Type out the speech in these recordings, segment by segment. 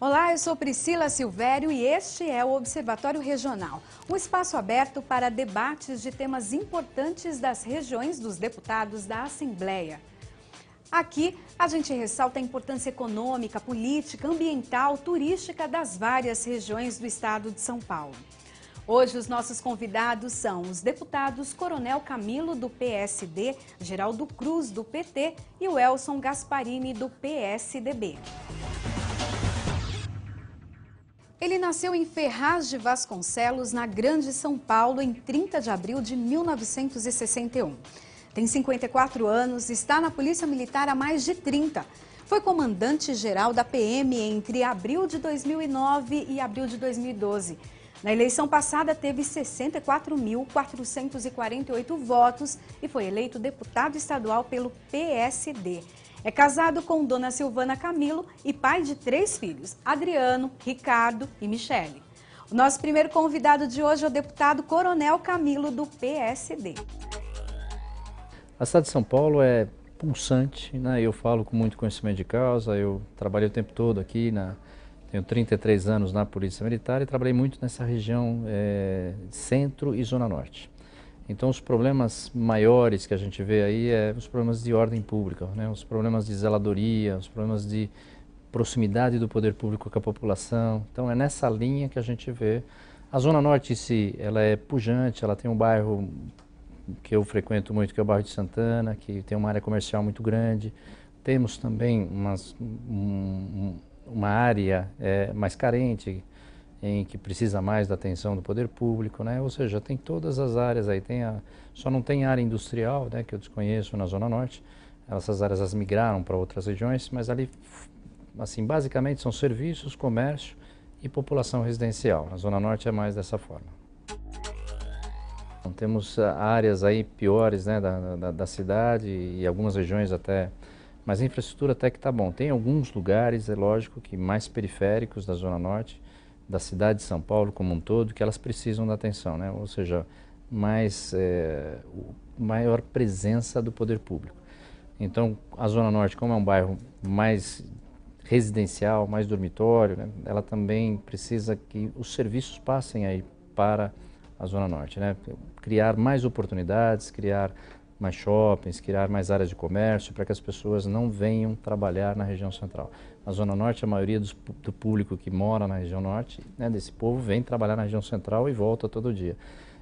Olá, eu sou Priscila Silvério e este é o Observatório Regional, um espaço aberto para debates de temas importantes das regiões dos deputados da Assembleia. Aqui, a gente ressalta a importância econômica, política, ambiental, turística das várias regiões do estado de São Paulo. Hoje, os nossos convidados são os deputados Coronel Camilo, do PSD, Geraldo Cruz, do PT e o Elson Gasparini, do PSDB. Ele nasceu em Ferraz de Vasconcelos, na Grande São Paulo, em 30 de abril de 1961. Tem 54 anos, está na Polícia Militar há mais de 30. Foi comandante-geral da PM entre abril de 2009 e abril de 2012. Na eleição passada, teve 64.448 votos e foi eleito deputado estadual pelo PSD. É casado com Dona Silvana Camilo e pai de 3 filhos, Adriano, Ricardo e Michele. O nosso primeiro convidado de hoje é o deputado Coronel Camilo, do PSD. A cidade de São Paulo é pulsante, né? Eu falo com muito conhecimento de causa, eu trabalhei o tempo todo aqui, tenho 33 anos na Polícia Militar e trabalhei muito nessa região centro e zona norte. Então os problemas maiores que a gente vê aí os problemas de ordem pública, né? Os problemas de zeladoria, os problemas de proximidade do poder público com a população. Então é nessa linha que a gente vê. A Zona Norte em si, ela é pujante, ela tem um bairro que eu frequento muito, que é o bairro de Santana, que tem uma área comercial muito grande. Temos também uma área mais carente, em que precisa mais da atenção do poder público, né? Ou seja, tem todas as áreas aí, só não tem área industrial, né, que eu desconheço na Zona Norte. Essas áreas migraram para outras regiões, mas ali, assim, basicamente são serviços, comércio e população residencial. Na Zona Norte é mais dessa forma. Então, temos áreas aí piores, né, da cidade e algumas regiões até, mas a infraestrutura até que está bom. Tem alguns lugares, é lógico, que mais periféricos da Zona Norte, da cidade de São Paulo como um todo, que elas precisam da atenção, né? Ou seja, maior presença do poder público. Então, a Zona Norte, como é um bairro mais residencial, mais dormitório, né? Ela também precisa que os serviços passem aí para a Zona Norte, né? Criar mais oportunidades, criar mais shoppings, criar mais áreas de comércio para que as pessoas não venham trabalhar na região central. Na Zona Norte, a maioria do público que mora na região norte, né, desse povo, vem trabalhar na região central e volta todo dia.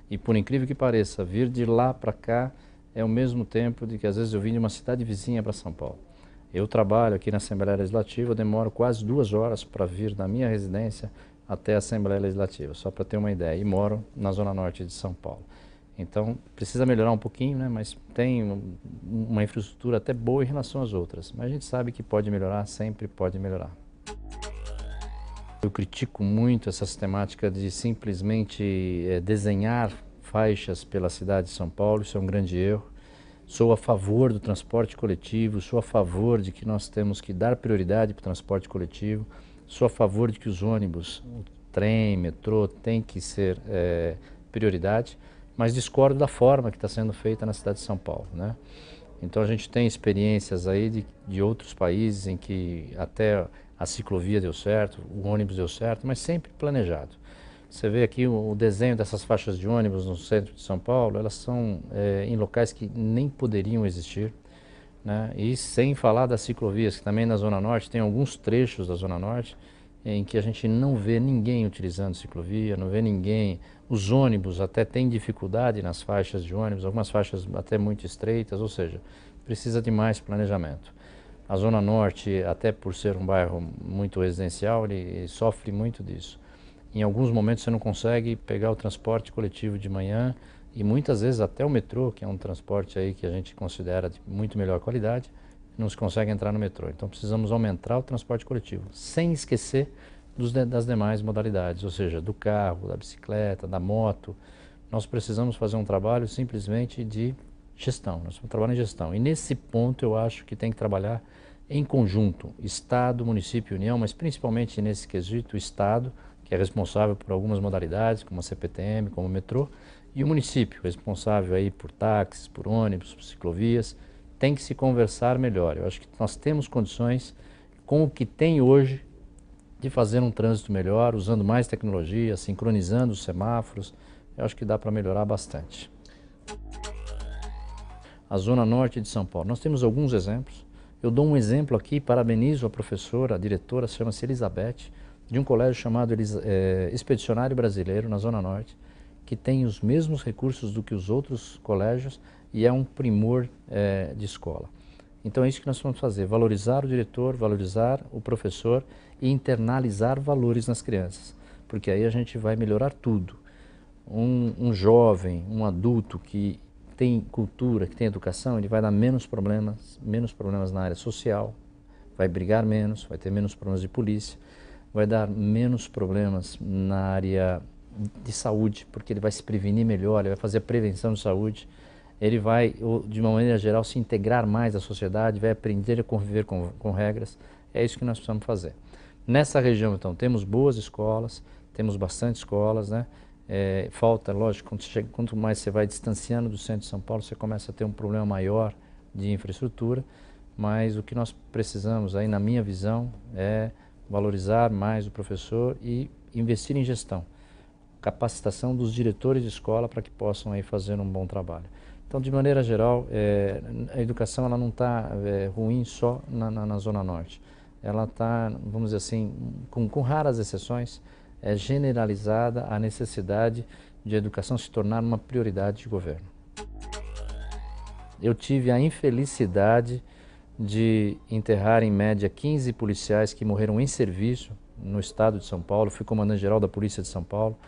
E por incrível que pareça, vir de lá para cá é o mesmo tempo de que às vezes eu vim de uma cidade vizinha para São Paulo. Eu trabalho aqui na Assembleia Legislativa, eu demoro quase 2 horas para vir da minha residência até a Assembleia Legislativa, só para ter uma ideia, e moro na Zona Norte de São Paulo. Então, precisa melhorar um pouquinho, né? Mas tem uma infraestrutura até boa em relação às outras. Mas a gente sabe que pode melhorar, sempre pode melhorar. Eu critico muito essa sistemática de simplesmente desenhar faixas pela cidade de São Paulo, isso é um grande erro. Sou a favor do transporte coletivo, sou a favor de que nós temos que dar prioridade para o transporte coletivo, sou a favor de que os ônibus, o trem, metrô, tem que ser prioridade. Mas discordo da forma que está sendo feita na cidade de São Paulo, né? Então a gente tem experiências aí de outros países em que até a ciclovia deu certo, o ônibus deu certo, mas sempre planejado. Você vê aqui o desenho dessas faixas de ônibus no centro de São Paulo, elas são em locais que nem poderiam existir, né? E sem falar das ciclovias, que também na Zona Norte, tem alguns trechos da Zona Norte em que a gente não vê ninguém utilizando ciclovia, não vê ninguém. Os ônibus até têm dificuldade nas faixas de ônibus, algumas faixas até muito estreitas, ou seja, precisa de mais planejamento. A Zona Norte, até por ser um bairro muito residencial, ele sofre muito disso. Em alguns momentos você não consegue pegar o transporte coletivo de manhã e muitas vezes até o metrô, que é um transporte aí que a gente considera de muito melhor qualidade, não se consegue entrar no metrô. Então precisamos aumentar o transporte coletivo, sem esquecer das demais modalidades, ou seja, do carro, da bicicleta, da moto. Nós precisamos fazer um trabalho simplesmente de gestão, nós vamos trabalhar em gestão. E nesse ponto eu acho que tem que trabalhar em conjunto, Estado, município e União, mas principalmente nesse quesito, o Estado, que é responsável por algumas modalidades, como a CPTM, como o metrô, e o município, responsável aí por táxis, por ônibus, por ciclovias. Tem que se conversar melhor. Eu acho que nós temos condições, com o que tem hoje, de fazer um trânsito melhor, usando mais tecnologia, sincronizando os semáforos. Eu acho que dá para melhorar bastante. A Zona Norte de São Paulo. Nós temos alguns exemplos. Eu dou um exemplo aqui, parabenizo a professora, a diretora, chama-se Elizabeth, de um colégio chamado Expedicionário Brasileiro, na Zona Norte, que tem os mesmos recursos do que os outros colégios e é um primor de escola. Então é isso que nós vamos fazer, valorizar o diretor, valorizar o professor e internalizar valores nas crianças, porque aí a gente vai melhorar tudo. Um jovem, um adulto que tem cultura, que tem educação, ele vai dar menos problemas na área social, vai brigar menos, vai ter menos problemas de polícia, vai dar menos problemas na área de saúde, porque ele vai se prevenir melhor, ele vai fazer a prevenção de saúde, ele vai, de uma maneira geral, se integrar mais à sociedade, vai aprender a conviver com regras. É isso que nós precisamos fazer. Nessa região, então, temos boas escolas, temos bastante escolas, né? Falta, lógico, quanto mais você vai distanciando do centro de São Paulo, você começa a ter um problema maior de infraestrutura, mas o que nós precisamos aí, na minha visão, é valorizar mais o professor e investir em gestão, capacitação dos diretores de escola para que possam aí fazer um bom trabalho. Então, de maneira geral, a educação ela não está ruim só na Zona Norte. Ela está, vamos dizer assim, com raras exceções, generalizada a necessidade de a educação se tornar uma prioridade de governo. Eu tive a infelicidade de enterrar em média 15 policiais que morreram em serviço no estado de São Paulo. Fui comandante-geral da Polícia de São Paulo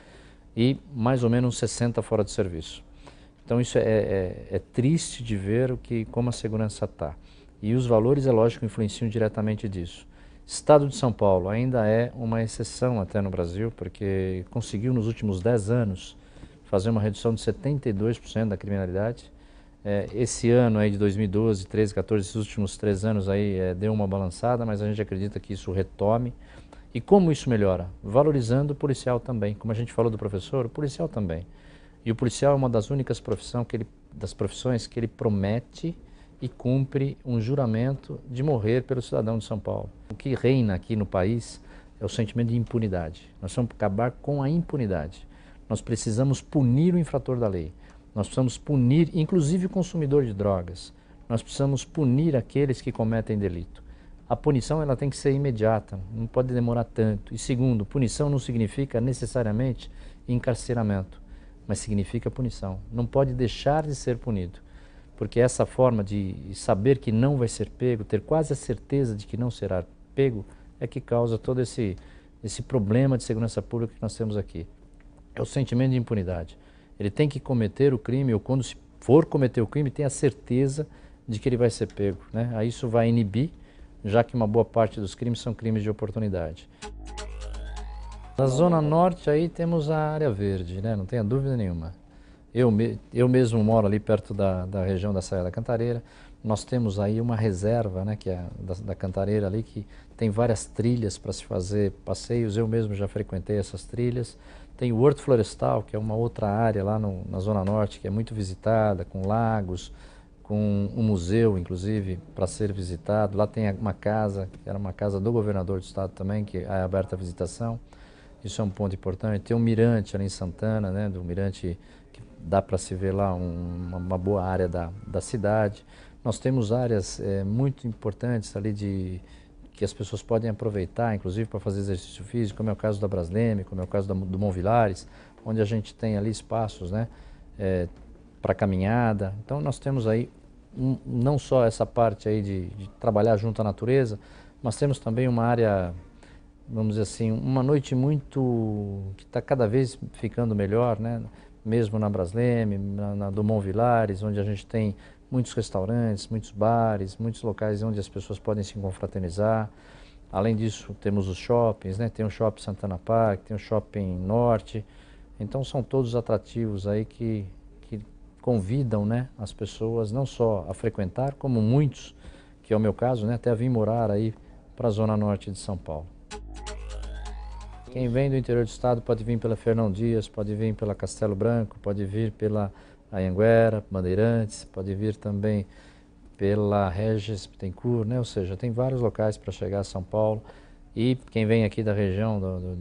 e mais ou menos 60 fora de serviço. Então isso é triste de ver como a segurança está. E os valores, é lógico, influenciam diretamente disso. Estado de São Paulo ainda é uma exceção até no Brasil, porque conseguiu nos últimos 10 anos fazer uma redução de 72% da criminalidade. Esse ano aí de 2012, 13, 14, esses últimos 3 anos aí deu uma balançada, mas a gente acredita que isso retome. E como isso melhora? Valorizando o policial também. Como a gente falou do professor, o policial também. E o policial é uma das únicas profissões que ele promete e cumpre um juramento de morrer pelo cidadão de São Paulo. O que reina aqui no país é o sentimento de impunidade. Nós vamos acabar com a impunidade. Nós precisamos punir o infrator da lei. Nós precisamos punir, inclusive, o consumidor de drogas. Nós precisamos punir aqueles que cometem delito. A punição ela tem que ser imediata, não pode demorar tanto. E segundo, punição não significa necessariamente encarceramento, mas significa punição. Não pode deixar de ser punido. Porque essa forma de saber que não vai ser pego, ter quase a certeza de que não será pego, é que causa todo esse problema de segurança pública que nós temos aqui. É o sentimento de impunidade. Ele tem que cometer o crime, ou quando se for cometer o crime, tem a certeza de que ele vai ser pego, né? Aí isso vai inibir, já que uma boa parte dos crimes são crimes de oportunidade. Na Zona Norte aí temos a área verde, né? Não tenha dúvida nenhuma. Eu mesmo moro ali perto da região da Serra da Cantareira. Nós temos aí uma reserva, né, que é da Cantareira ali, que tem várias trilhas para se fazer passeios. Eu mesmo já frequentei essas trilhas. Tem o Horto Florestal, que é uma outra área lá na Zona Norte, que é muito visitada, com lagos, com um museu, inclusive, para ser visitado. Lá tem uma casa, que era uma casa do governador do estado também, que é aberta à visitação. Isso é um ponto importante. Tem um mirante ali em Santana, né, do mirante que dá para se ver lá uma boa área da cidade. Nós temos áreas muito importantes ali que as pessoas podem aproveitar, inclusive para fazer exercício físico, como é o caso da Brasleme, como é o caso do Mont Vilares, onde a gente tem ali espaços, né, para caminhada. Então nós temos aí não só essa parte aí de trabalhar junto à natureza, mas temos também uma área, vamos dizer assim, uma noite que está cada vez ficando melhor, né? Mesmo na Brasleme, do Mont Vilares, onde a gente tem muitos restaurantes, muitos bares, muitos locais onde as pessoas podem se confraternizar. Além disso, temos os shoppings, né? Tem o Shopping Santana Park, tem o Shopping Norte. Então são todos atrativos aí que convidam, né, as pessoas não só a frequentar, como muitos, que é o meu caso, né, até a vir morar aí para a Zona Norte de São Paulo. Quem vem do interior do estado pode vir pela Fernão Dias, pode vir pela Castelo Branco, pode vir pela Anhanguera, Bandeirantes, pode vir também pela Regis Bittencourt, né? Ou seja, tem vários locais para chegar a São Paulo E quem vem aqui da região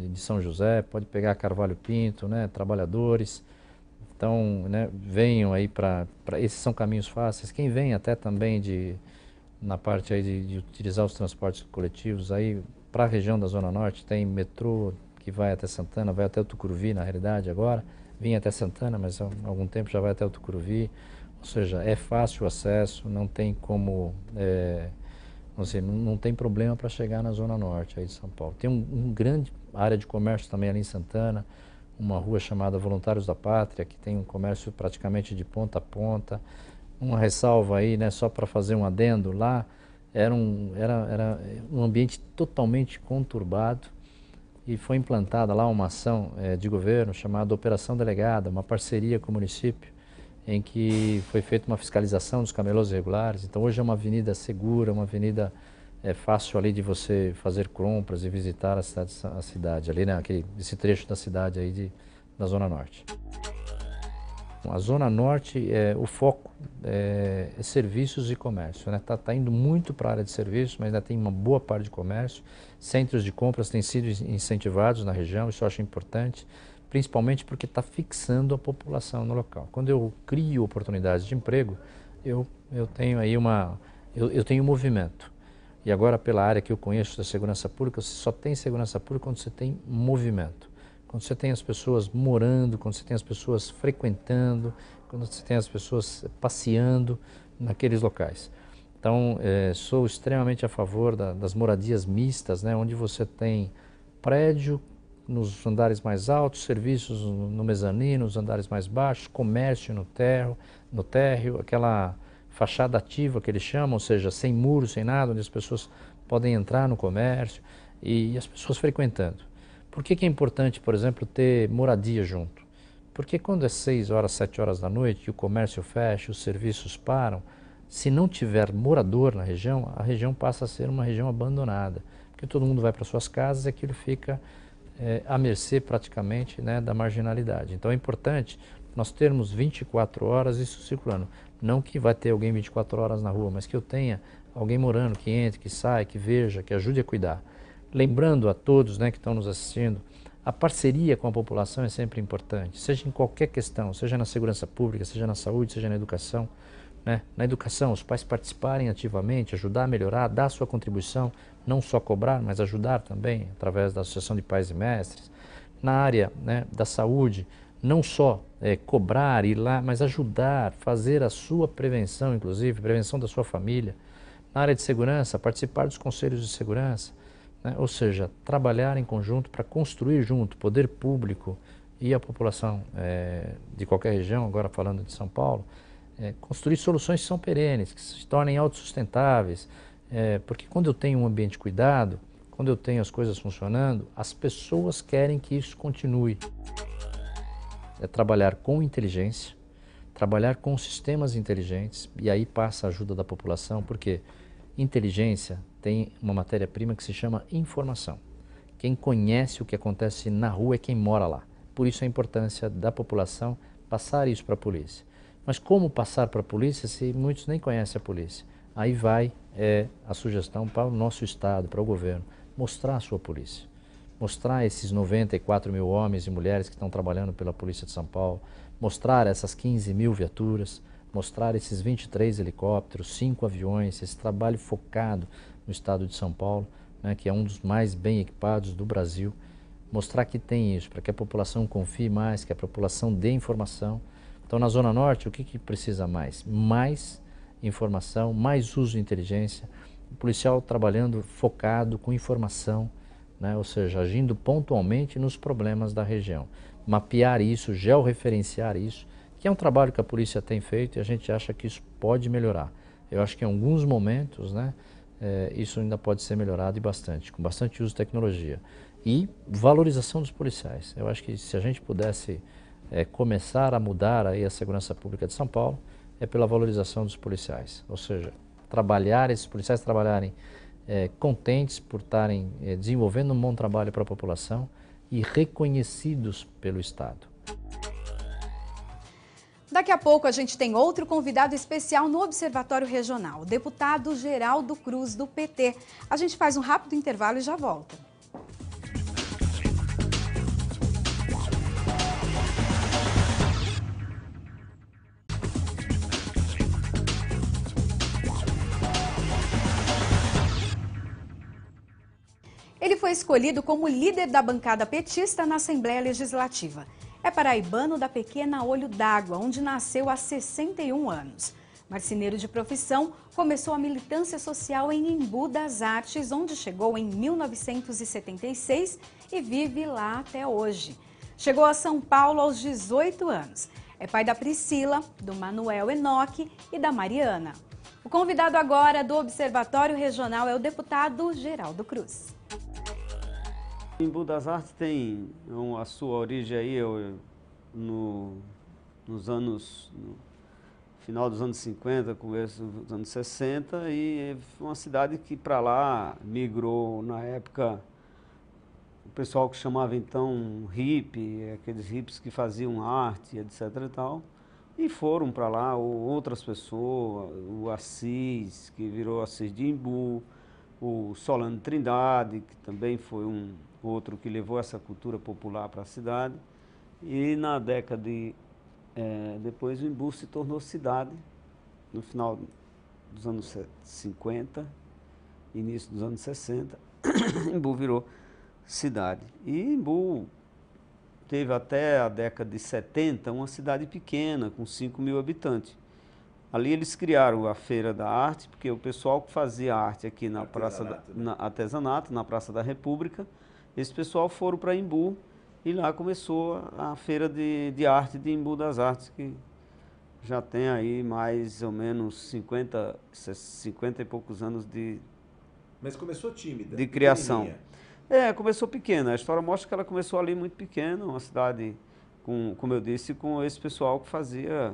de São José pode pegar Carvalho Pinto, né, trabalhadores. Então, né, venham aí esses são caminhos fáceis. Quem vem até também na parte aí de utilizar os transportes coletivos aí para a região da Zona Norte, tem metrô que vai até Santana, vai até o Tucuruvi na realidade agora. Vim até Santana, mas há algum tempo já vai até o Tucuruvi. Ou seja, é fácil o acesso, não tem como... não tem problema para chegar na Zona Norte aí de São Paulo. Tem uma grande área de comércio também ali em Santana, uma rua chamada Voluntários da Pátria, que tem um comércio praticamente de ponta a ponta. Uma ressalva aí, né, só para fazer um adendo, lá era um ambiente totalmente conturbado e foi implantada lá uma ação de governo chamada Operação Delegada, uma parceria com o município, em que foi feita uma fiscalização dos camelôs irregulares. Então hoje é uma avenida segura, uma avenida fácil ali de você fazer compras e visitar a cidade ali, né, esse trecho da cidade aí da Zona Norte. A Zona Norte, o foco é serviços e comércio, né? Tá indo muito para a área de serviços, mas ainda tem uma boa parte de comércio. Centros de compras têm sido incentivados na região, isso eu acho importante, principalmente porque está fixando a população no local. Quando eu crio oportunidades de emprego, eu tenho aí eu tenho movimento. E agora, pela área que eu conheço da segurança pública, você só tem segurança pública quando você tem movimento. Quando você tem as pessoas morando, quando você tem as pessoas frequentando, quando você tem as pessoas passeando naqueles locais. Então, sou extremamente a favor das moradias mistas, né, onde você tem prédio nos andares mais altos, serviços no mezanino, nos andares mais baixos, comércio no térreo, aquela fachada ativa que eles chamam, ou seja, sem muro, sem nada, onde as pessoas podem entrar no comércio e as pessoas frequentando. Por que é importante, por exemplo, ter moradia junto? Porque quando é 6 horas, 7 horas da noite e o comércio fecha, os serviços param, se não tiver morador na região, a região passa a ser uma região abandonada. Porque todo mundo vai para suas casas e aquilo fica à mercê praticamente, né, da marginalidade. Então é importante nós termos 24 horas isso circulando. Não que vai ter alguém 24 horas na rua, mas que eu tenha alguém morando, que entre, que saia, que veja, que ajude a cuidar. Lembrando a todos, né, que estão nos assistindo, a parceria com a população é sempre importante, seja em qualquer questão, seja na segurança pública, seja na saúde, seja na educação. Né? Na educação, os pais participarem ativamente, ajudar a melhorar, dar a sua contribuição, não só cobrar, mas ajudar também, através da Associação de Pais e Mestres. Na área, né, da saúde, não só cobrar, ir lá, mas ajudar, fazer a sua prevenção, inclusive, prevenção da sua família. Na área de segurança, participar dos conselhos de segurança. Ou seja, trabalhar em conjunto para construir junto, poder público e a população de qualquer região, agora falando de São Paulo, construir soluções que são perenes, que se tornem autossustentáveis, porque quando eu tenho um ambiente cuidado, quando eu tenho as coisas funcionando, as pessoas querem que isso continue. É trabalhar com inteligência, trabalhar com sistemas inteligentes, e aí passa a ajuda da população, porque inteligência tem uma matéria-prima que se chama informação. Quem conhece o que acontece na rua é quem mora lá. Por isso a importância da população passar isso para a polícia. Mas como passar para a polícia se muitos nem conhecem a polícia? Aí vai a sugestão para o nosso Estado, para o governo, mostrar a sua polícia. Mostrar esses 94 mil homens e mulheres que estão trabalhando pela Polícia de São Paulo, mostrar essas 15 mil viaturas, mostrar esses 23 helicópteros, 5 aviões, esse trabalho focado no estado de São Paulo, né, que é um dos mais bem equipados do Brasil, mostrar que tem isso, para que a população confie mais, que a população dê informação. Então, na Zona Norte, o que precisa mais? Mais informação, mais uso de inteligência, o policial trabalhando focado com informação, né, ou seja, agindo pontualmente nos problemas da região. Mapear isso, georreferenciar isso, que é um trabalho que a polícia tem feito e a gente acha que isso pode melhorar. Eu acho que em alguns momentos, né, isso ainda pode ser melhorado e bastante, com bastante uso de tecnologia. E valorização dos policiais. Eu acho que se a gente pudesse começar a mudar aí a segurança pública de São Paulo, é pela valorização dos policiais. Ou seja, esses policiais trabalharem contentes por estarem desenvolvendo um bom trabalho para a população e reconhecidos pelo Estado. Daqui a pouco a gente tem outro convidado especial no Observatório Regional, o deputado Geraldo Cruz, do PT. A gente faz um rápido intervalo e já volta. Ele foi escolhido como líder da bancada petista na Assembleia Legislativa. É paraibano da pequena Olho d'Água, onde nasceu há 61 anos. Marceneiro de profissão, começou a militância social em Embu das Artes, onde chegou em 1976 e vive lá até hoje. Chegou a São Paulo aos 18 anos. É pai da Priscila, do Manuel Enoque e da Mariana. O convidado agora do Observatório Regional é o deputado Geraldo Cruz. Embu das Artes tem a sua origem aí no final dos anos 50, começo dos anos 60, e foi uma cidade que para lá migrou na época o pessoal que chamava então hippie, aqueles hippies que faziam arte, etc. e tal, e foram para lá outras pessoas, o Assis, que virou Assis de Embu, o Solano Trindade, que também foi outro que levou essa cultura popular para a cidade. E na década depois o Embu se tornou cidade, no final dos anos 50, início dos anos 60, Embu virou cidade. E Embu teve até a década de 70 uma cidade pequena, com 5.000 habitantes. Ali eles criaram a Feira da Arte, porque o pessoal que fazia arte aqui na artesanato, na Praça da República, esse pessoal foram para Embu e lá começou a Feira de Arte de Embu das Artes, que já tem aí mais ou menos 50 e poucos anos de... Mas começou tímida, de criação. Começou pequena. A história mostra que ela começou ali muito pequena, uma cidade, como eu disse, com esse pessoal que fazia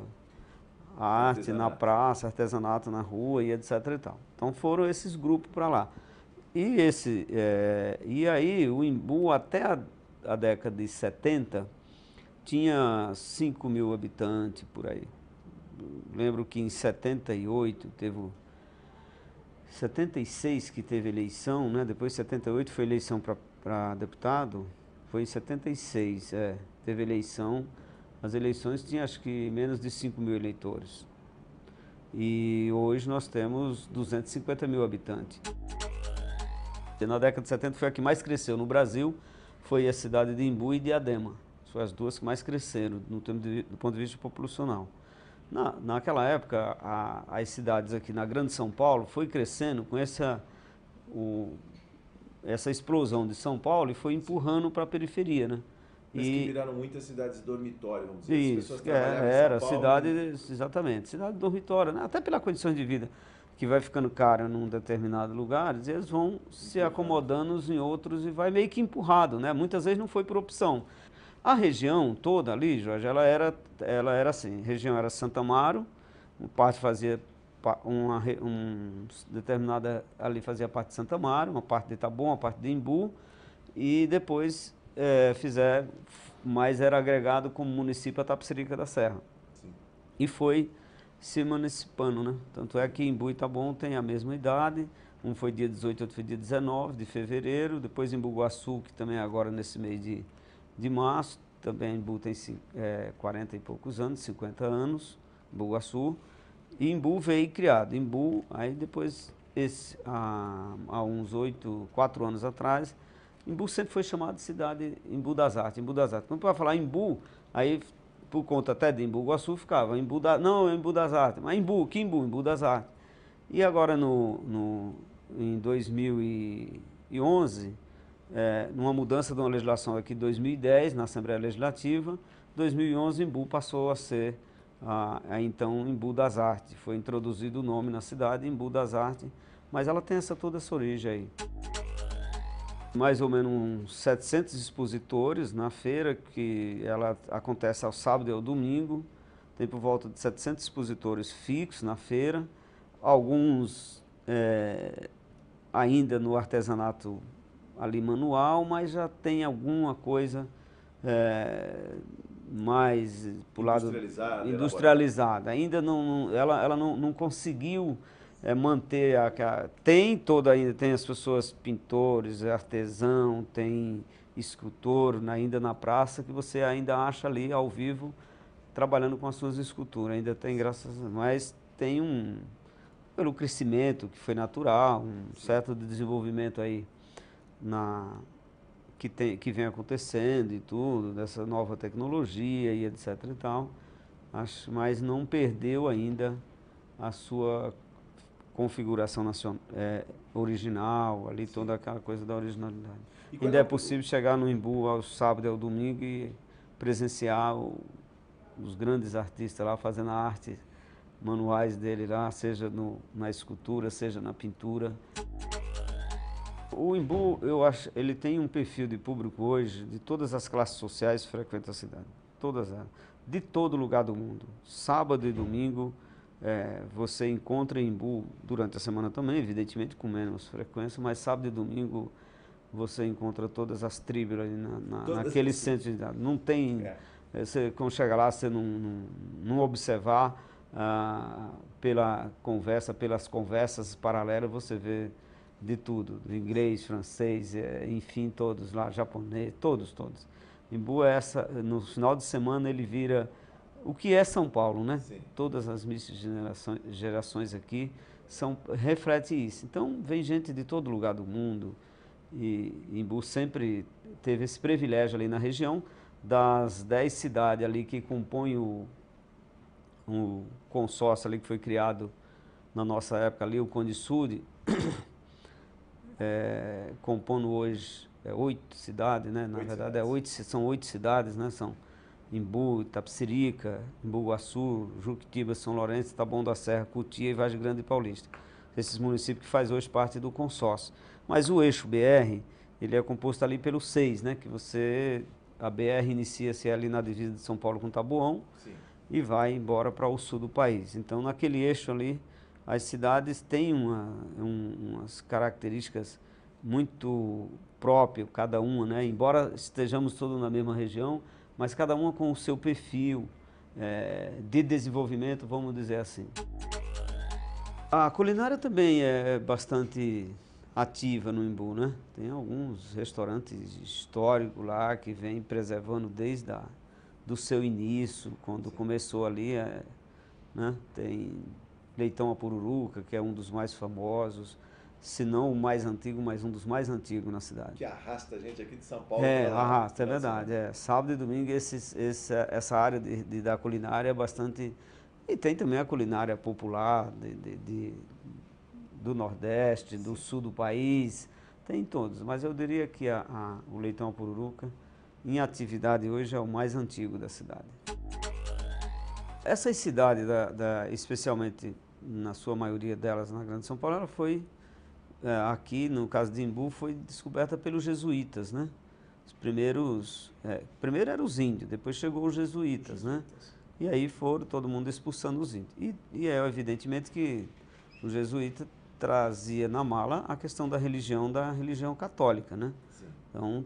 a arte na praça, artesanato na rua e etc. e tal. Então foram esses grupos para lá. E aí o Embu até a década de 70 tinha 5.000 habitantes por aí. Lembro que em 78 76 que teve eleição, né? Depois de 78 foi eleição para deputado, foi em 76, teve eleição. As eleições tinham acho que menos de 5.000 eleitores. E hoje nós temos 250.000 habitantes. Na década de 70 foi a que mais cresceu no Brasil, foi a cidade de Embu e Diadema. Foram as duas que mais cresceram do ponto de vista populacional. Naquela época, as cidades aqui na Grande São Paulo foi crescendo com essa explosão de São Paulo e foi empurrando para a periferia, né? Mas que viraram muitas cidades dormitório, vamos dizer. Isso, as pessoas trabalhavam em São Paulo, exatamente, cidade dormitória, né? Até pela condição de vida que vai ficando cara num determinado lugar, eles vão se acomodando em outros e vai meio que empurrado, né? Muitas vezes não foi por opção. A região toda ali, Jorge, ela era assim, a região era Santa Amaro, uma parte fazia determinada ali fazia parte de Santa Amaro, uma parte de Itabuna, uma parte de Embu, e depois mas era agregado como município a Tapicerica da Serra. Sim. E foi se municipando, né? Tanto é que Embu e Itabuna têm a mesma idade, um foi dia 18, outro foi dia 19 de fevereiro, depois Embu Guaçu, que também é agora nesse mês de março, também Embu tem 40 e poucos anos, 50 anos, Embu Guaçu, e Embu veio criado. Embu, aí depois, há uns 4 anos atrás, Embu sempre foi chamado de cidade Embu das Artes, Embu das Artes. Quando vai falar Embu, aí por conta até de Embu Guaçu ficava Embu das Artes, mas que Embu? Embu das Artes. E agora em 2011, numa mudança de uma legislação aqui em 2010, na Assembleia Legislativa, 2011 Embu passou a ser então Embu das Artes. Foi introduzido o nome na cidade, Embu das Artes, mas ela tem toda essa origem aí. Mais ou menos uns 700 expositores na feira, que ela acontece ao sábado e ao domingo. Tem por volta de 700 expositores fixos na feira, alguns ainda no artesanato ali manual, mas já tem alguma coisa mais para o lado industrializada. Ainda ela não conseguiu manter ainda tem as pessoas pintores, artesão, tem escultor ainda na praça que você ainda acha ali ao vivo trabalhando com as suas esculturas. Ainda tem mas tem pelo crescimento que foi natural, um certo desenvolvimento aí que vem acontecendo e tudo, dessa nova tecnologia e etc e tal, mas não perdeu ainda a sua configuração original, ali toda aquela coisa da originalidade. Ainda é possível chegar no Embu ao sábado e ao domingo e presenciar os grandes artistas lá fazendo a arte manuais dele lá, seja na escultura, seja na pintura. O Embu, eu acho, ele tem um perfil de público hoje, de todas as classes sociais que frequentam a cidade, todas elas, de todo lugar do mundo. Sábado e domingo, você encontra em Embu, durante a semana também, evidentemente com menos frequência, mas sábado e domingo você encontra todas as tribos ali naquele centro de idade. Não tem, você, quando chega lá, você não observar pelas conversas paralelas, você vê de tudo, do inglês, francês, enfim, todos lá, japonês, todos. Embu no final de semana ele vira o que é São Paulo, né? Sim. Todas as gerações aqui reflete isso. Então vem gente de todo lugar do mundo e Embu sempre teve esse privilégio ali na região das 10 cidades ali que compõem o consórcio ali que foi criado na nossa época ali, o Condesud, compondo hoje 8 cidades, né? Na verdade são 8 cidades, né? São Embu, Itapecerica, Embu-Guaçu, Juquitiba, São Lourenço, Taboão da Serra, Cotia e Vargem Grande e Paulista. Esses municípios que fazem hoje parte do consórcio. Mas o eixo BR, ele é composto ali pelos 6, né? Que a BR inicia-se ali na divisa de São Paulo com Taboão. Sim. E vai embora para o sul do país. Então, naquele eixo ali, as cidades têm umas características muito próprias, cada uma, né? Embora estejamos todos na mesma região, mas cada uma com o seu perfil de desenvolvimento, vamos dizer assim. A culinária também é bastante ativa no Embu, né? Tem alguns restaurantes históricos lá que vêm preservando desde do seu início, quando começou ali, né? Tem Leitão à Pururuca, que é um dos mais famosos, se não o mais antigo, mas um dos mais antigos na cidade. Que arrasta a gente aqui de São Paulo. Arrasta, é verdade. Sábado e domingo essa área da culinária é bastante... E tem também a culinária popular do Nordeste, do Sul do país, tem todos. Mas eu diria que o Leitão à Pururuca, em atividade hoje, é o mais antigo da cidade. Essas cidades, especialmente na sua maioria delas na Grande São Paulo, ela foi, aqui no caso de Embu, foi descoberta pelos jesuítas, né? Os primeiro eram os índios, depois chegou os jesuítas, né? E aí foram todo mundo expulsando os índios. E evidentemente que o jesuíta trazia na mala a questão da religião católica, né? Sim. Então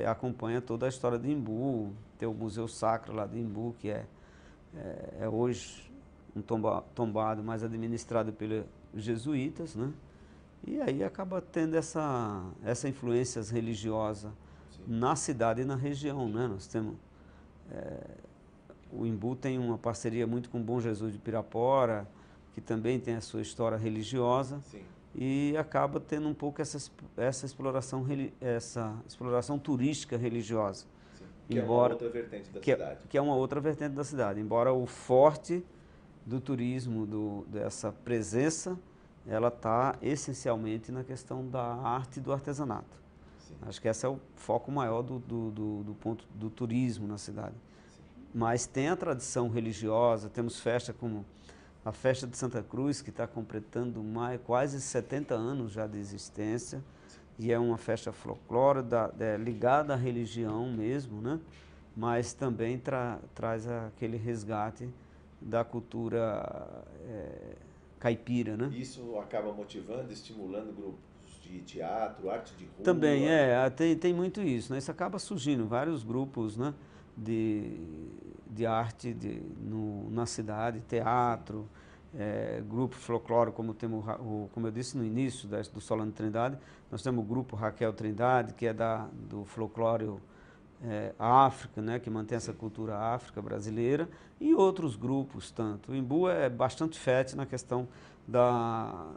acompanha toda a história de Embu, tem o Museu Sacro lá de Embu, que é hoje um tombado mais administrado pelos jesuítas, né? E aí acaba tendo essa influência religiosa na cidade e na região, né? Nós temos... o Embu tem uma parceria muito com o Bom Jesus de Pirapora, que também tem a sua história religiosa. Sim. E acaba tendo um pouco essa exploração turística religiosa. Sim. Que é uma outra vertente da cidade. Que é uma outra vertente da cidade. Embora o forte do turismo, dessa presença, ela está essencialmente na questão da arte e do artesanato. Sim. Acho que esse é o foco maior do ponto do turismo na cidade. Sim. Mas tem a tradição religiosa, temos festa como a Festa de Santa Cruz, que está completando quase 70 anos já de existência, e é uma festa folclórica ligada à religião mesmo, né? Mas também traz aquele resgate da cultura caipira, né? Isso acaba motivando, estimulando grupos de teatro, arte de rua? Também, tem muito isso, né? Isso acaba surgindo, vários grupos, né? de arte na cidade, teatro, grupo folclórico, como eu disse no início do Solano Trindade, nós temos o grupo Raquel Trindade, que é do folclore África, né, que mantém essa cultura África brasileira, e outros grupos tanto. O Imbu é bastante fértil na questão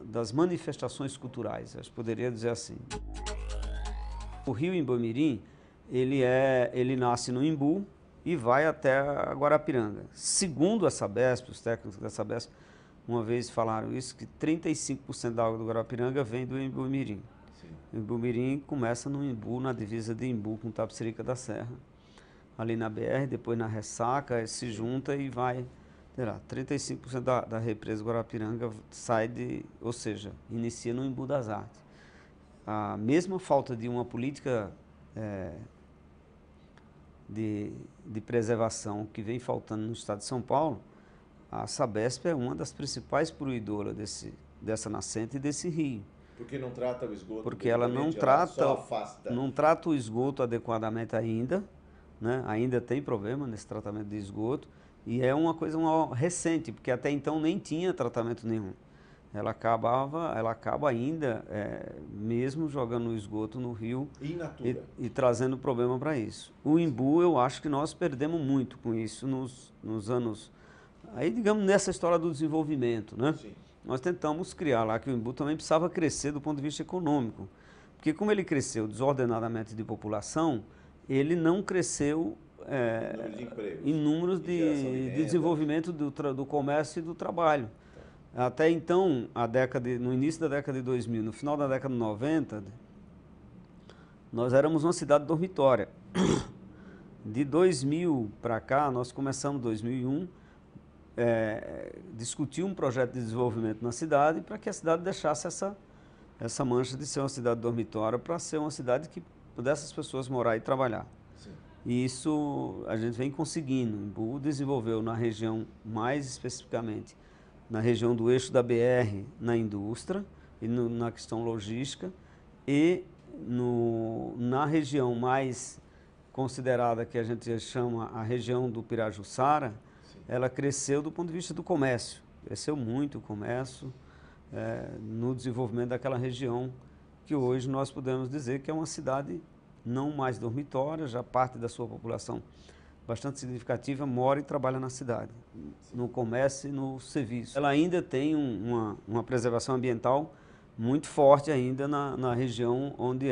das manifestações culturais, acho que poderia dizer assim. O rio Imbomirim, ele nasce no Imbu e vai até a Guarapiranga. Segundo a Sabesp, os técnicos da Sabesp, uma vez falaram isso, que 35% da água do Guarapiranga vem do Imbomirim. O Imbomirim começa no Imbu, na divisa de Imbu com Tapicerica da Serra, ali na BR, depois na Ressaca, se junta e vai, sei lá, 35% da represa Guarapiranga ou seja, inicia no Imbu das Artes. A mesma falta de uma política de preservação que vem faltando no estado de São Paulo, a Sabesp é uma das principais poluidoras dessa nascente e desse rio. Porque não trata o esgoto? Porque ela não trata o esgoto adequadamente ainda, né? Ainda tem problema nesse tratamento de esgoto, e é uma coisa recente, porque até então nem tinha tratamento nenhum. Ela acaba ainda mesmo jogando o esgoto no rio e trazendo problema para isso. O Imbu, eu acho que nós perdemos muito com isso nos anos, aí digamos nessa história do desenvolvimento, né? Sim. Nós tentamos criar lá que o Imbu também precisava crescer do ponto de vista econômico, porque como ele cresceu desordenadamente de população, ele não cresceu em números de desenvolvimento do comércio e do trabalho. Até então, no início da década de 2000, no final da década de 90, nós éramos uma cidade dormitória. De 2000 para cá, nós começamos em 2001, discutir um projeto de desenvolvimento na cidade para que a cidade deixasse essa mancha de ser uma cidade dormitória para ser uma cidade que pudesse as pessoas morar e trabalhar. Sim. E isso a gente vem conseguindo. O Imbu desenvolveu na região, mais especificamente, na região do eixo da BR, na indústria e na questão logística, e na região mais considerada, que a gente chama a região do Pirajussara, ela cresceu do ponto de vista do comércio, cresceu muito o comércio no desenvolvimento daquela região, que hoje nós podemos dizer que é uma cidade não mais dormitória, já parte da sua população bastante significativa mora e trabalha na cidade, no comércio e no serviço. Ela ainda tem uma preservação ambiental muito forte ainda na região onde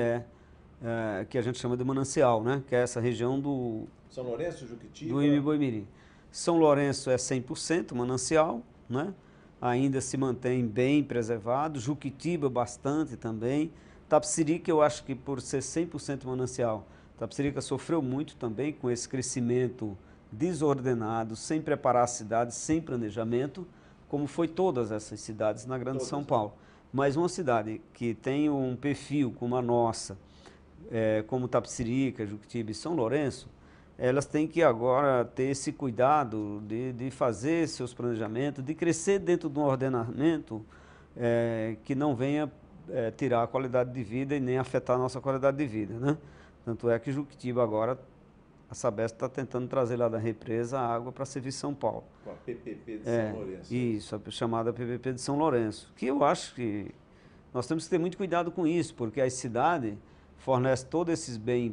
que a gente chama de manancial, né? Que é essa região do São Lourenço, Juquitiba, do Imboimirim. São Lourenço é 100% manancial, né? Ainda se mantém bem preservado, Juquitiba bastante também. Tapicerica, eu acho que por ser 100% manancial, Tapicerica sofreu muito também com esse crescimento desordenado, sem preparar a cidade, sem planejamento, como foi todas essas cidades na Grande São Paulo. Mas uma cidade que tem um perfil como a nossa, como Tapicerica, Juquitiba e São Lourenço, elas têm que agora ter esse cuidado de fazer seus planejamentos, de crescer dentro de um ordenamento que não venha tirar a qualidade de vida e nem afetar a nossa qualidade de vida, né? Tanto é que Juquitiba agora, a Sabesp está tentando trazer lá da represa a água para servir São Paulo. Com a PPP de São Lourenço. Isso, a chamada PPP de São Lourenço. Que eu acho que nós temos que ter muito cuidado com isso, porque a cidade fornece todos esses bens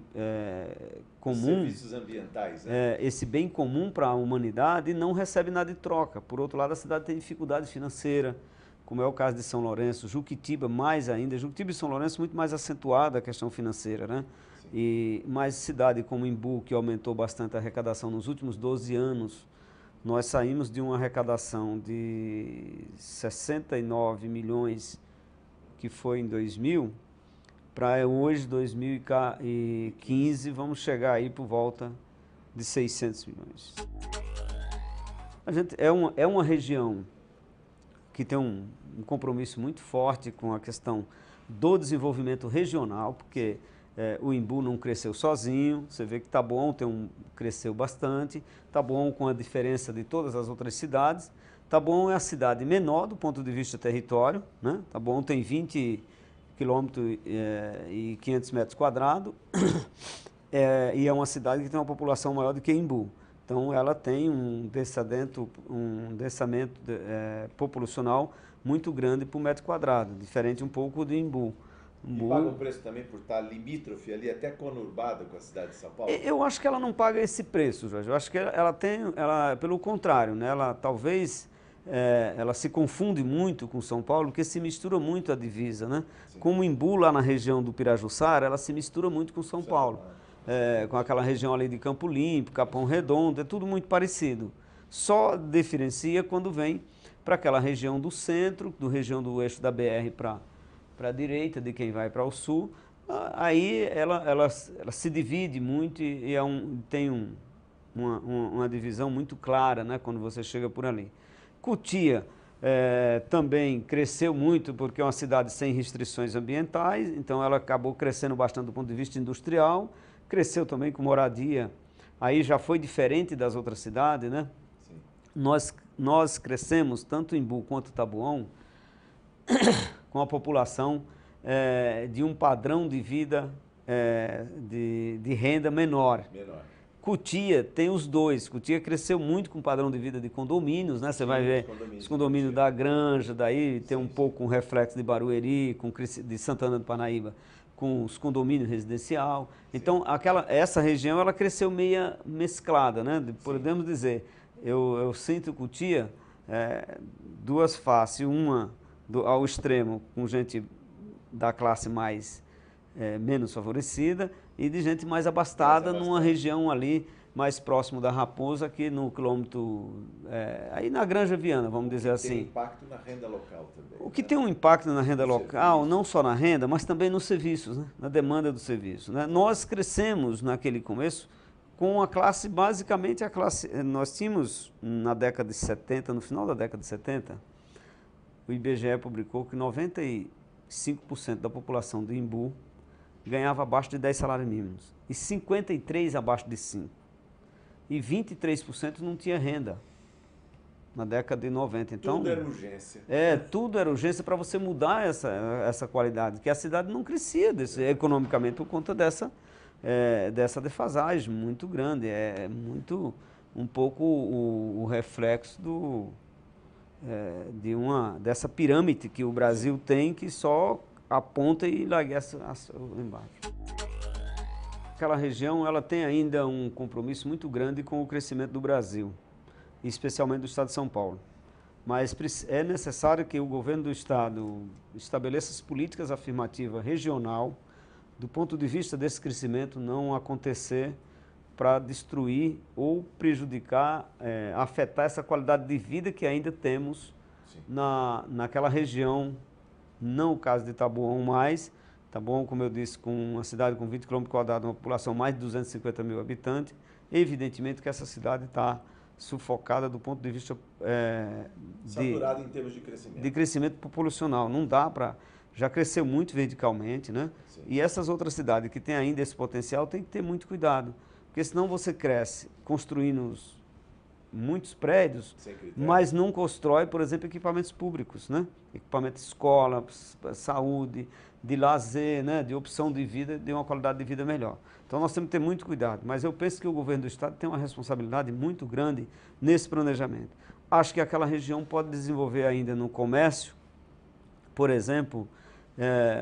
comuns. Serviços ambientais, né? Esse bem comum para a humanidade e não recebe nada de troca. Por outro lado, a cidade tem dificuldade financeira, como é o caso de São Lourenço, Juquitiba mais ainda. Juquitiba e São Lourenço muito mais acentuada a questão financeira, né? Mas cidade como Imbu, que aumentou bastante a arrecadação nos últimos 12 anos, nós saímos de uma arrecadação de 69 milhões, que foi em 2000, para hoje, 2015, vamos chegar aí por volta de 600 milhões. A gente é uma região que tem um compromisso muito forte com a questão do desenvolvimento regional, porque o Imbu não cresceu sozinho, você vê que Taboão cresceu bastante, Taboão com a diferença de todas as outras cidades. Taboão é a cidade menor do ponto de vista território, né? Taboão tem 20 quilômetros e 500 metros quadrados, e é uma cidade que tem uma população maior do que Embu. Então, ela tem um descimento populacional muito grande por metro quadrado, diferente um pouco de Embu. E paga um preço também por estar limítrofe ali, até conurbada com a cidade de São Paulo? Eu acho que ela não paga esse preço, Jorge. Eu acho que pelo contrário, né? Ela talvez ela se confunde muito com São Paulo, porque se mistura muito a divisa, né? Sim. Como Embu, lá na região do Pirajussara, ela se mistura muito com São Paulo. Com aquela região ali de Campo Limpo, Capão Redondo, é tudo muito parecido. Só diferencia quando vem para aquela região do centro, região do eixo da BR para a direita, de quem vai para o sul. Aí ela se divide muito e tem uma divisão muito clara, né, quando você chega por ali. Cotia também cresceu muito porque é uma cidade sem restrições ambientais, então ela acabou crescendo bastante do ponto de vista industrial, cresceu também com moradia, aí já foi diferente das outras cidades, né? Sim. Nós crescemos, tanto em Embu quanto Taboão, com a população de um padrão de vida, de renda menor. Cotia tem os dois. Cotia cresceu muito com o padrão de vida de condomínios, né? Você vai ver os condomínios da Granja, daí tem um pouco um reflexo de Barueri, de Santana do Parnaíba, com os condomínios residencial. Então, essa região ela cresceu meia mesclada, né? Podemos dizer, eu sinto Cotia duas faces, uma ao extremo com gente da classe menos favorecida e de gente mais abastada numa região ali mais próximo da Raposa, aqui no quilômetro, aí na Granja Viana, vamos dizer assim. Tem impacto na renda local também. O que tem um impacto na renda local, não só na renda, mas também nos serviços, né? Na demanda do serviço, né? Nós crescemos naquele começo com a classe, basicamente nós tínhamos na década de 70, no final da década de 70, o IBGE publicou que 95% da população do Embu ganhava abaixo de 10 salários mínimos e 53% abaixo de 5. E 23% não tinha renda na década de 90. Então, tudo era urgência. Tudo era urgência para você mudar essa qualidade, que a cidade não crescia economicamente por conta dessa defasagem muito grande. É muito um pouco o reflexo dessa pirâmide que o Brasil tem, que só aponta e largueça embaixo. Aquela região ela tem ainda um compromisso muito grande com o crescimento do Brasil, especialmente do estado de São Paulo. Mas é necessário que o governo do estado estabeleça as políticas afirmativas regional, do ponto de vista desse crescimento não acontecer para destruir ou prejudicar, afetar essa qualidade de vida que ainda temos naquela região, não o caso de Taboão mais. Taboão, como eu disse, com uma cidade com 20 km², uma população mais de 250 mil habitantes, evidentemente que essa cidade está sufocada do ponto de vista saturada em termos de crescimento. De crescimento populacional. Não dá para... Já cresceu muito verticalmente, né? Sim. E essas outras cidades que têm ainda esse potencial tem que ter muito cuidado, porque senão você cresce construindo muitos prédios, mas não constrói, por exemplo, equipamentos públicos, né? Equipamento de escola, saúde, de lazer, né? De opção de vida, de uma qualidade de vida melhor. Então nós temos que ter muito cuidado, mas eu penso que o governo do estado tem uma responsabilidade muito grande nesse planejamento. Acho que aquela região pode desenvolver ainda no comércio, por exemplo,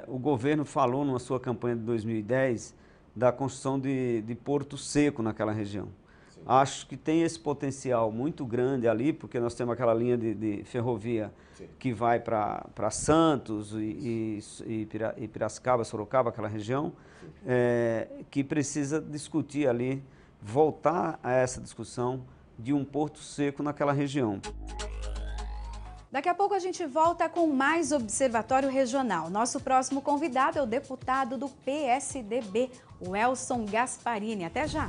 o governo falou numa sua campanha de 2010 da construção de Porto Seco naquela região. Sim. Acho que tem esse potencial muito grande ali, porque nós temos aquela linha de ferrovia que vai para Santos e Piracicaba, Sorocaba, aquela região, que precisa discutir ali, voltar a essa discussão de um Porto Seco naquela região. Daqui a pouco a gente volta com mais Observatório Regional. Nosso próximo convidado é o deputado do PSDB, o Elson Gasparini. Até já!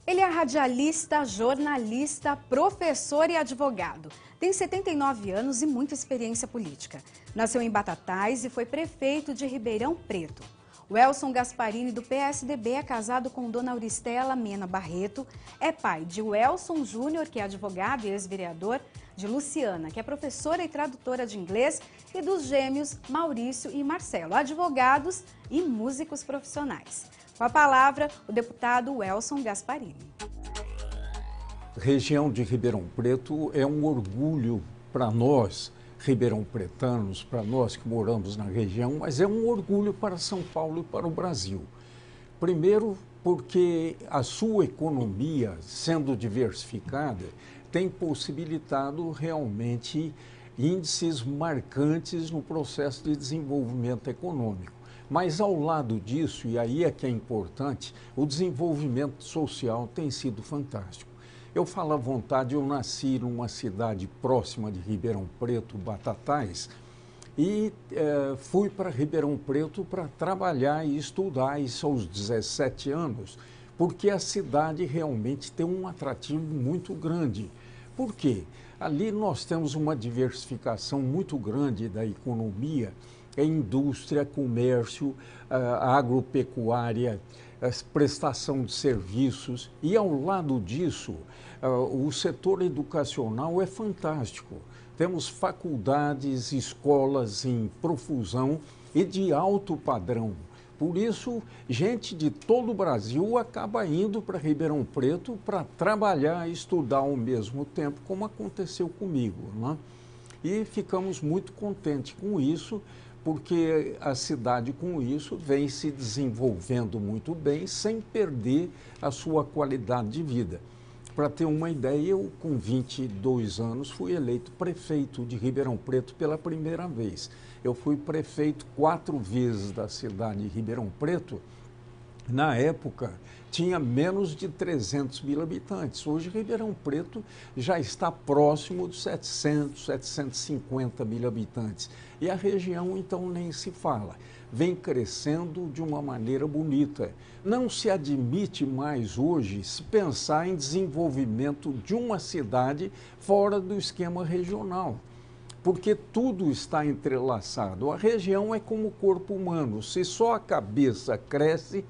Ele é radialista, jornalista, professor e advogado. Tem 79 anos e muita experiência política. Nasceu em Batatais e foi prefeito de Ribeirão Preto. O Elson Gasparini, do PSDB, é casado com Dona Auristela Mena Barreto, é pai de Welson Júnior, que é advogado e ex-vereador, de Luciana, que é professora e tradutora de inglês, e dos gêmeos Maurício e Marcelo, advogados e músicos profissionais. Com a palavra, o deputado Welson Gasparini. Região de Ribeirão Preto é um orgulho para nós, ribeirão-pretanos, para nós que moramos na região, mas é um orgulho para São Paulo e para o Brasil. Primeiro, porque a sua economia, sendo diversificada, tem possibilitado realmente índices marcantes no processo de desenvolvimento econômico. Mas ao lado disso, e aí é que é importante, o desenvolvimento social tem sido fantástico. Eu falo à vontade, eu nasci numa cidade próxima de Ribeirão Preto, Batatais, e fui para Ribeirão Preto para trabalhar e estudar, isso aos 17 anos, porque a cidade realmente tem um atrativo muito grande. Por quê? Ali nós temos uma diversificação muito grande da economia, indústria, comércio, agropecuária, prestação de serviços, e ao lado disso, o setor educacional é fantástico. Temos faculdades, escolas em profusão e de alto padrão. Por isso, gente de todo o Brasil acaba indo para Ribeirão Preto para trabalhar e estudar ao mesmo tempo, como aconteceu comigo, né? E ficamos muito contentes com isso, porque a cidade com isso vem se desenvolvendo muito bem, sem perder a sua qualidade de vida. Para ter uma ideia, eu com 22 anos fui eleito prefeito de Ribeirão Preto pela primeira vez. Eu fui prefeito 4 vezes da cidade de Ribeirão Preto. Na época, tinha menos de 300 mil habitantes. Hoje, Ribeirão Preto já está próximo de 700, 750 mil habitantes. E a região, então, nem se fala. Vem crescendo de uma maneira bonita. Não se admite mais hoje se pensar em desenvolvimento de uma cidade fora do esquema regional, porque tudo está entrelaçado. A região é como o corpo humano, se só a cabeça cresce,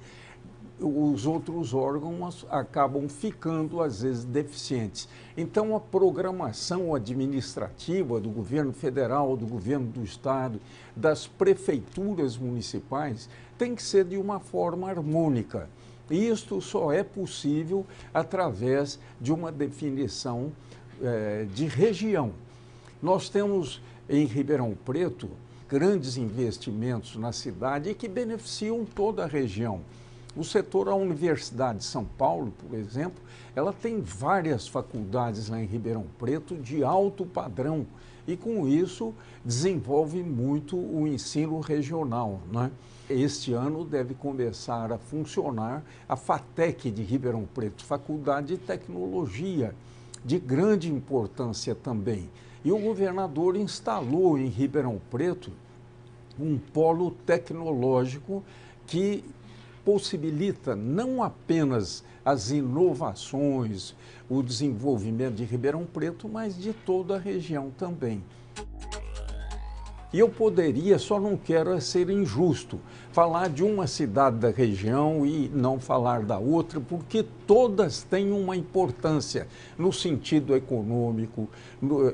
os outros órgãos acabam ficando, às vezes, deficientes. Então, a programação administrativa do governo federal, do governo do estado, das prefeituras municipais, tem que ser de uma forma harmônica. E isto só é possível através de uma definição de região. Nós temos, em Ribeirão Preto, grandes investimentos na cidade que beneficiam toda a região. O setor, a Universidade de São Paulo, por exemplo, ela tem várias faculdades lá em Ribeirão Preto de alto padrão e, com isso, desenvolve muito o ensino regional, né? Este ano deve começar a funcionar a FATEC de Ribeirão Preto, Faculdade de Tecnologia, de grande importância também. E o governador instalou em Ribeirão Preto um polo tecnológico que possibilita não apenas as inovações, o desenvolvimento de Ribeirão Preto, mas de toda a região também. E eu poderia, só não quero ser injusto, falar de uma cidade da região e não falar da outra, porque todas têm uma importância no sentido econômico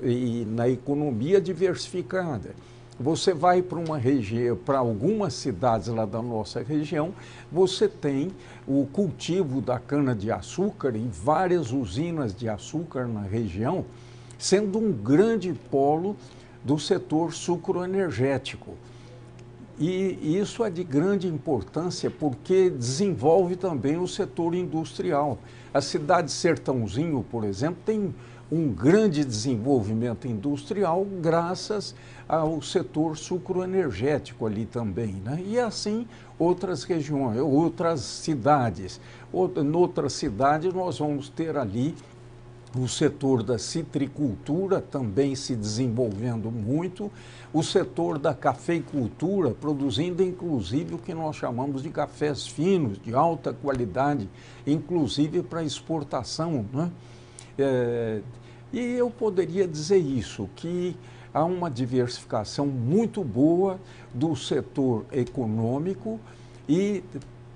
e na economia diversificada. Você vai para uma região, para algumas cidades lá da nossa região, você tem o cultivo da cana-de-açúcar e várias usinas de açúcar na região, sendo um grande polo do setor sucroenergético. E isso é de grande importância porque desenvolve também o setor industrial. A cidade de Sertãozinho, por exemplo, tem um grande desenvolvimento industrial graças ao setor sucroenergético ali também, né? E assim outras regiões, outras cidades. Noutra cidade nós vamos ter ali o setor da citricultura também se desenvolvendo muito, o setor da cafeicultura produzindo inclusive o que nós chamamos de cafés finos, de alta qualidade, inclusive para exportação, né? E eu poderia dizer isso, que há uma diversificação muito boa do setor econômico E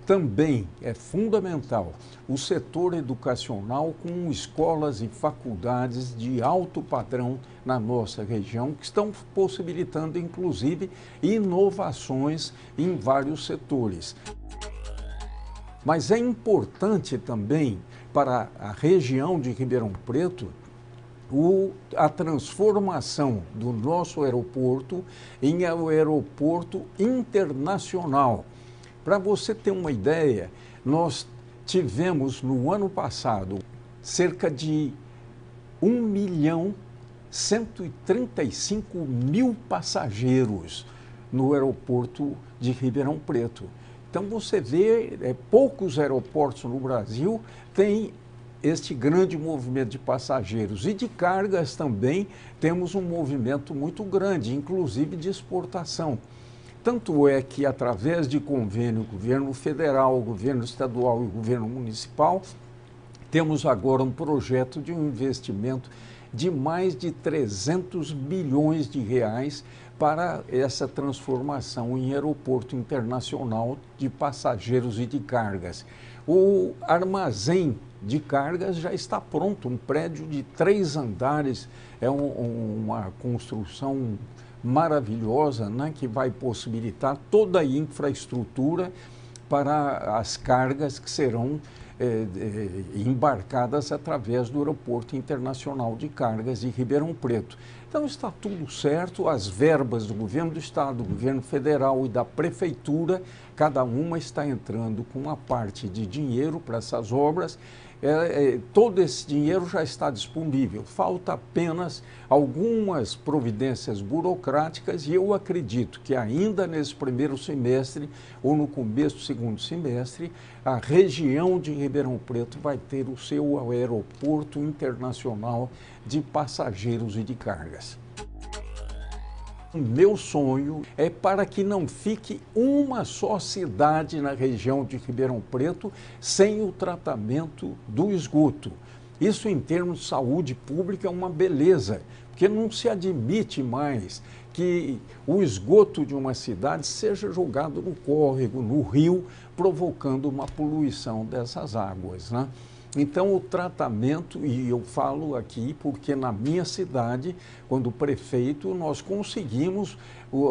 também é fundamental o setor educacional com escolas e faculdades de alto padrão na nossa região, que estão possibilitando, inclusive, inovações em vários setores. Mas é importante também para a região de Ribeirão Preto a transformação do nosso aeroporto em um aeroporto internacional. Para você ter uma ideia, nós tivemos no ano passado cerca de 1.135.000 passageiros no aeroporto de Ribeirão Preto. Então você vê, poucos aeroportos no Brasil têm este grande movimento de passageiros, e de cargas também temos um movimento muito grande, inclusive de exportação. Tanto é que, através de convênio, governo federal, governo estadual e governo municipal, temos agora um projeto de um investimento de mais de 300 bilhões de reais para essa transformação em aeroporto internacional de passageiros e de cargas. O armazém de cargas já está pronto, um prédio de 3 andares, é uma construção maravilhosa, né, que vai possibilitar toda a infraestrutura para as cargas que serão embarcadas através do Aeroporto Internacional de Cargas de Ribeirão Preto. Então está tudo certo, as verbas do governo do estado, do governo federal e da prefeitura, cada uma está entrando com uma parte de dinheiro para essas obras. Todo esse dinheiro já está disponível, falta apenas algumas providências burocráticas, e eu acredito que ainda nesse primeiro semestre ou no começo do segundo semestre, a região de Ribeirão Preto vai ter o seu aeroporto internacional de passageiros e de cargas. O meu sonho é para que não fique uma só cidade na região de Ribeirão Preto sem o tratamento do esgoto. Isso, em termos de saúde pública, é uma beleza, porque não se admite mais que o esgoto de uma cidade seja jogado no córrego, no rio, provocando uma poluição dessas águas, né? Então, o tratamento, e eu falo aqui porque na minha cidade, quando prefeito, nós conseguimos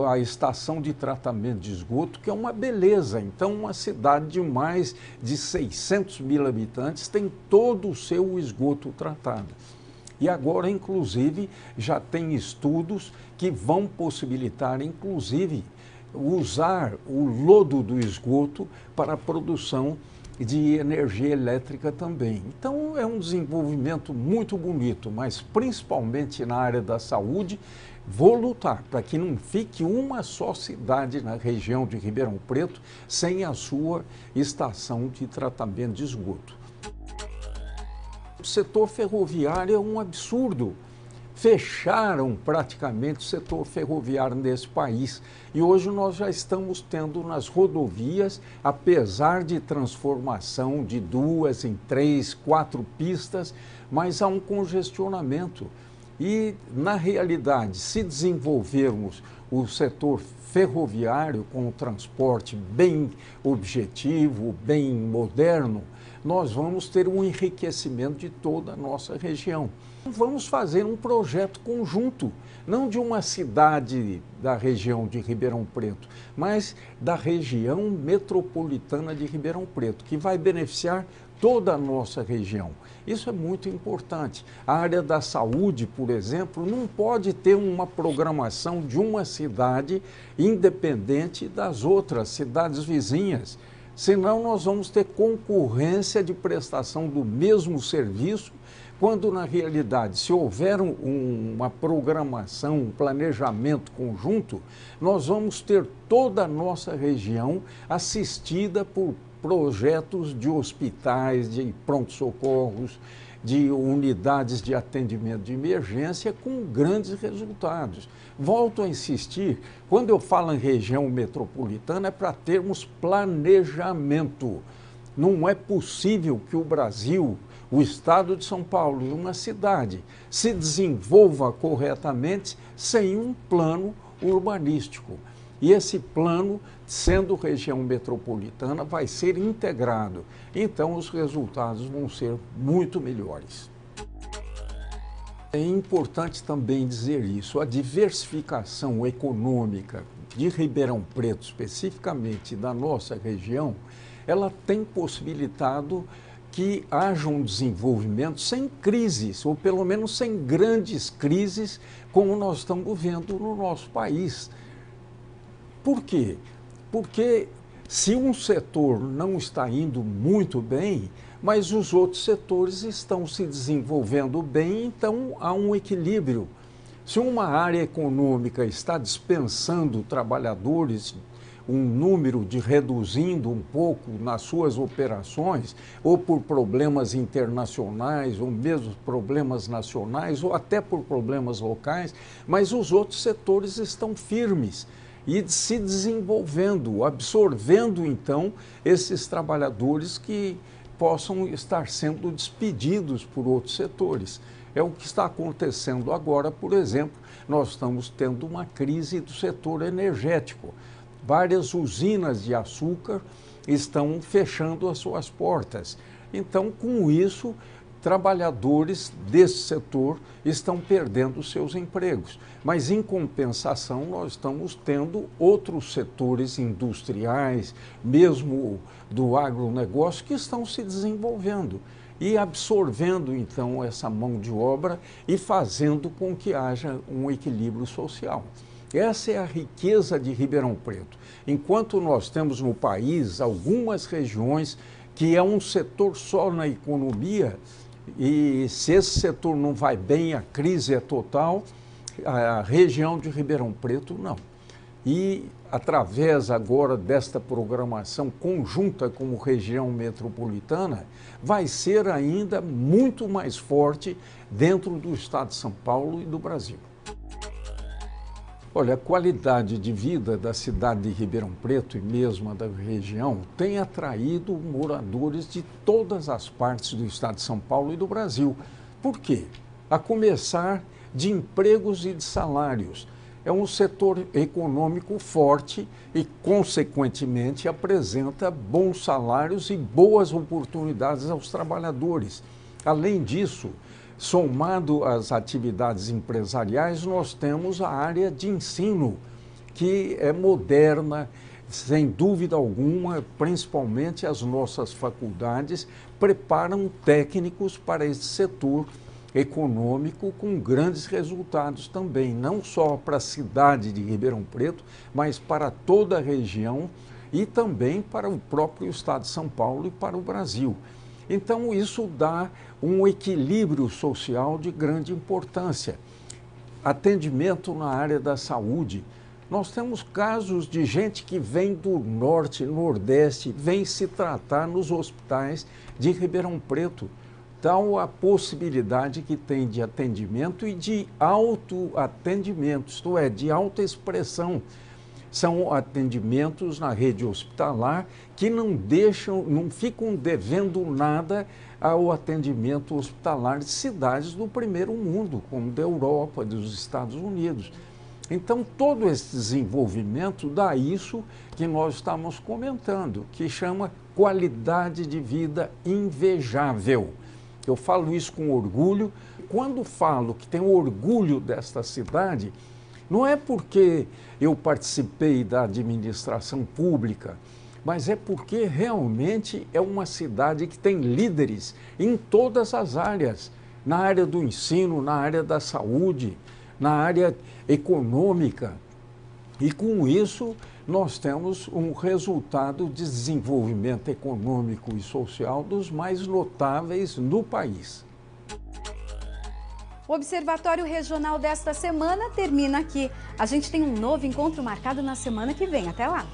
a estação de tratamento de esgoto, que é uma beleza. Então, uma cidade de mais de 600 mil habitantes tem todo o seu esgoto tratado. E agora, inclusive, já tem estudos que vão possibilitar, inclusive, usar o lodo do esgoto para a produção de energia elétrica também. Então é um desenvolvimento muito bonito, mas principalmente na área da saúde, vou lutar para que não fique uma só cidade na região de Ribeirão Preto sem a sua estação de tratamento de esgoto. O setor ferroviário é um absurdo. Fecharam praticamente o setor ferroviário nesse país. E hoje nós já estamos tendo nas rodovias, apesar de transformação de 2 em 3, 4 pistas, mas há um congestionamento. E, na realidade, se desenvolvermos o setor ferroviário com um transporte bem objetivo, bem moderno, nós vamos ter um enriquecimento de toda a nossa região. Vamos fazer um projeto conjunto, não de uma cidade da região de Ribeirão Preto, mas da região metropolitana de Ribeirão Preto, que vai beneficiar toda a nossa região. Isso é muito importante. A área da saúde, por exemplo, não pode ter uma programação de uma cidade independente das outras cidades vizinhas. Senão nós vamos ter concorrência de prestação do mesmo serviço, quando na realidade, se houver uma programação, um planejamento conjunto, nós vamos ter toda a nossa região assistida por projetos de hospitais, de pronto-socorros, de unidades de atendimento de emergência com grandes resultados. Volto a insistir, quando eu falo em região metropolitana é para termos planejamento. Não é possível que o Brasil, o estado de São Paulo e uma cidade se desenvolva corretamente sem um plano urbanístico. E esse plano, sendo região metropolitana, vai ser integrado. Então, os resultados vão ser muito melhores. É importante também dizer isso, a diversificação econômica de Ribeirão Preto, especificamente da nossa região, ela tem possibilitado que haja um desenvolvimento sem crises, ou pelo menos sem grandes crises, como nós estamos vendo no nosso país. Por quê? Porque se um setor não está indo muito bem, mas os outros setores estão se desenvolvendo bem, então há um equilíbrio. Se uma área econômica está dispensando trabalhadores, um número de reduzindo um pouco nas suas operações, ou por problemas internacionais, ou mesmo problemas nacionais, ou até por problemas locais, mas os outros setores estão firmes e se desenvolvendo, absorvendo então esses trabalhadores que possam estar sendo despedidos por outros setores. É o que está acontecendo agora, por exemplo, nós estamos tendo uma crise do setor energético. Várias usinas de açúcar estão fechando as suas portas. Então, com isso, trabalhadores desse setor estão perdendo seus empregos. Mas, em compensação, nós estamos tendo outros setores industriais, mesmo do agronegócio, que estão se desenvolvendo e absorvendo, então, essa mão de obra e fazendo com que haja um equilíbrio social. Essa é a riqueza de Ribeirão Preto. Enquanto nós temos no país algumas regiões que é um setor só na economia, e se esse setor não vai bem, a crise é total, a região de Ribeirão Preto não. E através agora desta programação conjunta como região metropolitana, vai ser ainda muito mais forte dentro do estado de São Paulo e do Brasil. Olha, a qualidade de vida da cidade de Ribeirão Preto e mesmo da região tem atraído moradores de todas as partes do estado de São Paulo e do Brasil. Por quê? A começar de empregos e de salários. É um setor econômico forte e, consequentemente, apresenta bons salários e boas oportunidades aos trabalhadores. Além disso, somado às atividades empresariais, nós temos a área de ensino, que é moderna, sem dúvida alguma, principalmente as nossas faculdades preparam técnicos para esse setor econômico com grandes resultados também, não só para a cidade de Ribeirão Preto, mas para toda a região e também para o próprio estado de São Paulo e para o Brasil. Então, isso dá um equilíbrio social de grande importância. Atendimento na área da saúde. Nós temos casos de gente que vem do norte, nordeste, vem se tratar nos hospitais de Ribeirão Preto. Tal a possibilidade que tem de atendimento e de autoatendimento, isto é, de autoexpressão. São atendimentos na rede hospitalar que não ficam devendo nada ao atendimento hospitalar de cidades do primeiro mundo, como da Europa, dos Estados Unidos. Então, todo esse desenvolvimento dá isso que nós estamos comentando, que chama qualidade de vida invejável. Eu falo isso com orgulho. Quando falo que tenho orgulho desta cidade, não é porque eu participei da administração pública, mas é porque realmente é uma cidade que tem líderes em todas as áreas, na área do ensino, na área da saúde, na área econômica. E com isso nós temos um resultado de desenvolvimento econômico e social dos mais notáveis no país. O Observatório Regional desta semana termina aqui. A gente tem um novo encontro marcado na semana que vem. Até lá!